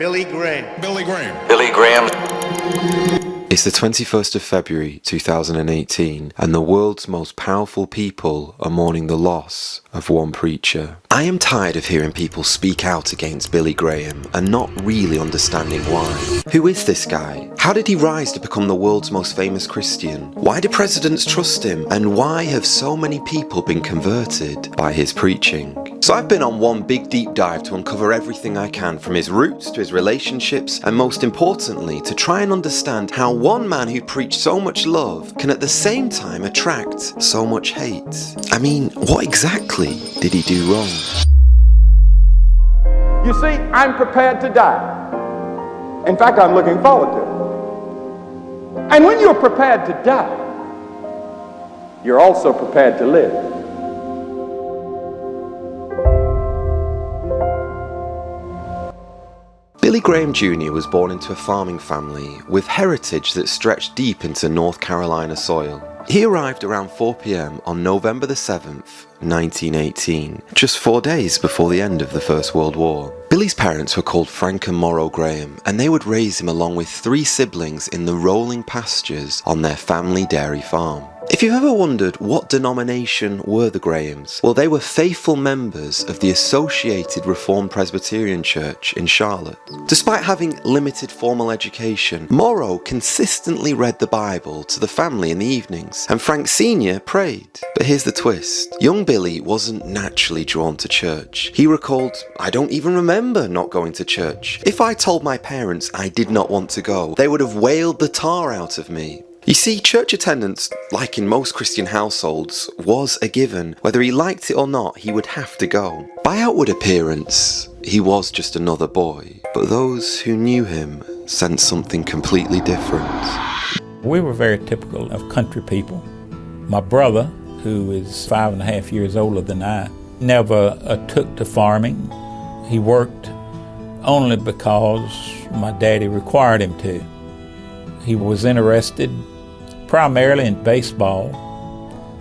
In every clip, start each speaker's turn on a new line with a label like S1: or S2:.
S1: Billy Graham.
S2: Billy Graham.
S3: Billy Graham.
S4: It's the 21st of February 2018, and the world's most powerful people are mourning the loss of one preacher. I am tired of hearing people speak out against Billy Graham and not really understanding why. Who is this guy? How did he rise to become the world's most famous Christian? Why do presidents trust him? And why have so many people been converted by his preaching? So I've been on one big deep dive to uncover everything I can, from his roots to his relationships, and most importantly, to try and understand how one man who preached so much love can at the same time attract so much hate. I mean, what exactly did he do wrong?
S5: You see, I'm prepared to die. In fact, I'm looking forward to it. And when you're prepared to die, you're also prepared to live.
S4: Billy Graham Jr. was born into a farming family with heritage that stretched deep into North Carolina soil. He arrived around 4 p.m. on November the 7th, 1918, just 4 days before the end of the First World War. Billy's parents were called Frank and Morrow Graham, and they would raise him along with 3 siblings in the rolling pastures on their family dairy farm. If you've ever wondered what denomination were the Grahams, well, they were faithful members of the Associated Reformed Presbyterian Church in Charlotte. Despite having limited formal education, Morrow consistently read the Bible to the family in the evenings, and Frank Sr. prayed. But here's the twist. Young Billy wasn't naturally drawn to church. He recalled, "I don't even remember not going to church. If I told my parents I did not want to go, they would have wailed the tar out of me." You see, church attendance, like in most Christian households, was a given. Whether he liked it or not, he would have to go. By outward appearance, he was just another boy, but those who knew him sensed something completely different.
S6: We were very typical of country people. My brother, who is 5.5 years older than I, never took to farming. He worked only because my daddy required him to. He was interested primarily in baseball.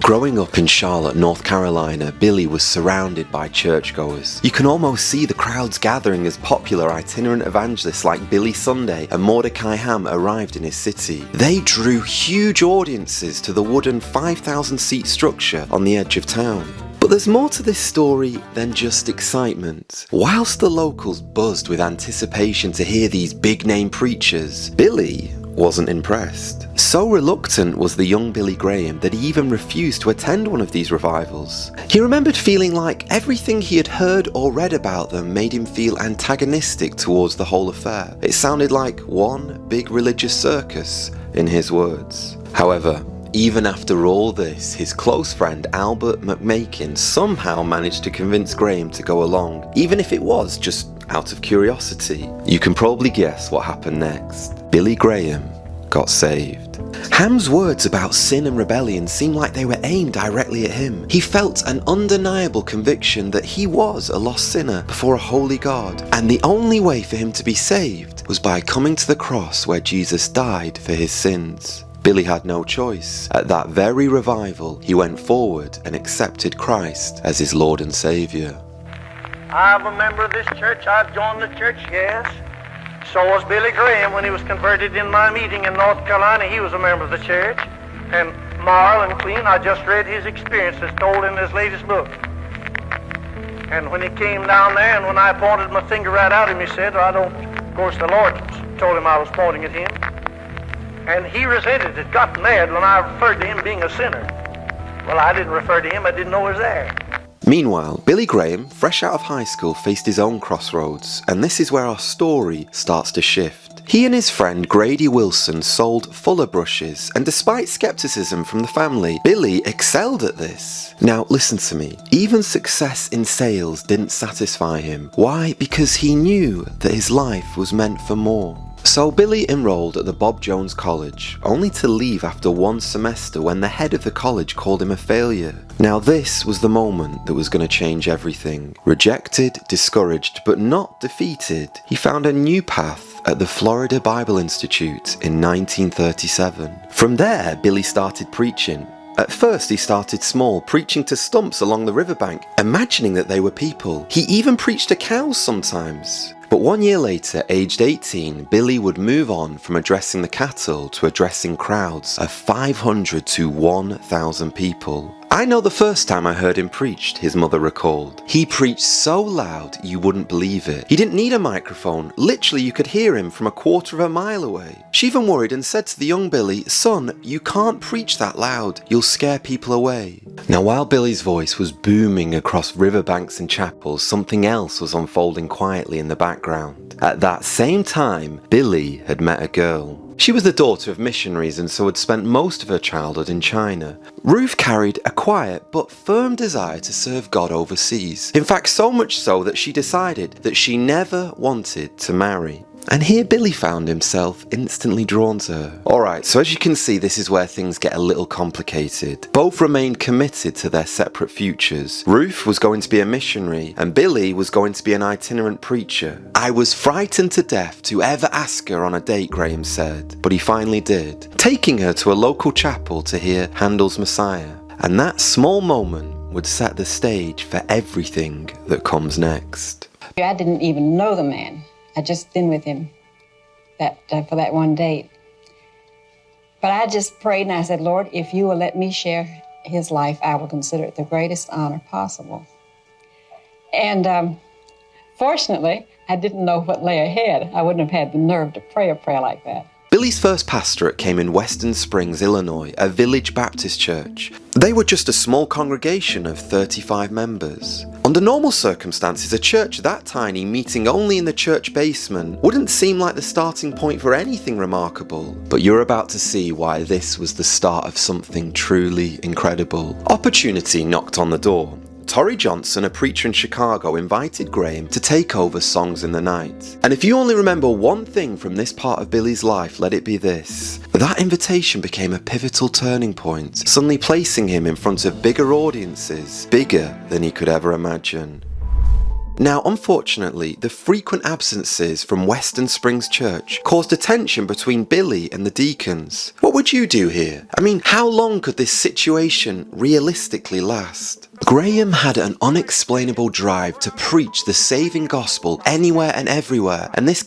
S4: Growing up in Charlotte, North Carolina, Billy was surrounded by churchgoers. You can almost see the crowds gathering as popular itinerant evangelists like Billy Sunday and Mordecai Ham arrived in his city. They drew huge audiences to the wooden 5,000-seat structure on the edge of town. But there's more to this story than just excitement. Whilst the locals buzzed with anticipation to hear these big-name preachers, Billy wasn't impressed. So reluctant was the young Billy Graham that he even refused to attend one of these revivals. He remembered feeling like everything he had heard or read about them made him feel antagonistic towards the whole affair. It sounded like one big religious circus, in his words. However, even after all this, his close friend Albert McMakin somehow managed to convince Graham to go along, even if it was just out of curiosity. You can probably guess what happened next. Billy Graham got saved. Ham's words about sin and rebellion seemed like they were aimed directly at him. He felt an undeniable conviction that he was a lost sinner before a holy God, and the only way for him to be saved was by coming to the cross where Jesus died for his sins. Billy had no choice. At that very revival, he went forward and accepted Christ as his Lord and Saviour.
S7: I'm a member of this church. I've joined the church, yes. So was Billy Graham when he was converted in my meeting in North Carolina. He was a member of the church. And Marl and Queen, I just read his experiences told in his latest book. And when he came down there and when I pointed my finger right at him, he said, of course the Lord told him I was pointing at him. And he resented it, got mad when I referred to him being a sinner. Well, I didn't refer to him. I didn't know he was there.
S4: Meanwhile, Billy Graham, fresh out of high school, faced his own crossroads, and this is where our story starts to shift. He and his friend Grady Wilson sold Fuller brushes, and despite skepticism from the family, Billy excelled at this. Now listen to me, even success in sales didn't satisfy him. Why? Because he knew that his life was meant for more. So Billy enrolled at the Bob Jones College, only to leave after 1 semester when the head of the college called him a failure. Now this was the moment that was going to change everything. Rejected, discouraged, but not defeated, he found a new path at the Florida Bible Institute in 1937. From there, Billy started preaching. At first he started small, preaching to stumps along the riverbank, imagining that they were people. He even preached to cows sometimes. But 1 year later, aged 18, Billy would move on from addressing the cattle to addressing crowds of 500 to 1,000 people. I know the first time I heard him preached, his mother recalled. He preached so loud you wouldn't believe it. He didn't need a microphone. Literally, you could hear him from a quarter of a mile away. She even worried and said to the young Billy, "Son, you can't preach that loud. You'll scare people away." Now, while Billy's voice was booming across riverbanks and chapels, something else was unfolding quietly in the background. At that same time, Billy had met a girl. She was the daughter of missionaries and so had spent most of her childhood in China. Ruth carried a quiet but firm desire to serve God overseas. In fact, so much so that she decided that she never wanted to marry. And here Billy found himself instantly drawn to her. Alright, so as you can see, this is where things get a little complicated. Both remained committed to their separate futures. Ruth was going to be a missionary, and Billy was going to be an itinerant preacher. "I was frightened to death to ever ask her on a date," Graham said, but he finally did, taking her to a local chapel to hear Handel's Messiah. And that small moment would set the stage for everything that comes next.
S1: I didn't even know the man. I'd just been with him for that one date. But I just prayed and I said, "Lord, if you will let me share his life, I will consider it the greatest honor possible." And fortunately, I didn't know what lay ahead. I wouldn't have had the nerve to pray a prayer like that.
S4: Billy's first pastorate came in Western Springs, Illinois, a village Baptist church. They were just a small congregation of 35 members. Under normal circumstances, a church that tiny meeting only in the church basement wouldn't seem like the starting point for anything remarkable. But you're about to see why this was the start of something truly incredible. Opportunity knocked on the door. Torrey Johnson, a preacher in Chicago, invited Graham to take over Songs in the Night. And if you only remember one thing from this part of Billy's life, let it be this. That invitation became a pivotal turning point, suddenly placing him in front of bigger audiences, bigger than he could ever imagine. Now, unfortunately, the frequent absences from Western Springs Church caused a tension between Billy and the deacons. What would you do here? I mean, how long could this situation realistically last? Graham had an unexplainable drive to preach the saving gospel anywhere and everywhere, and this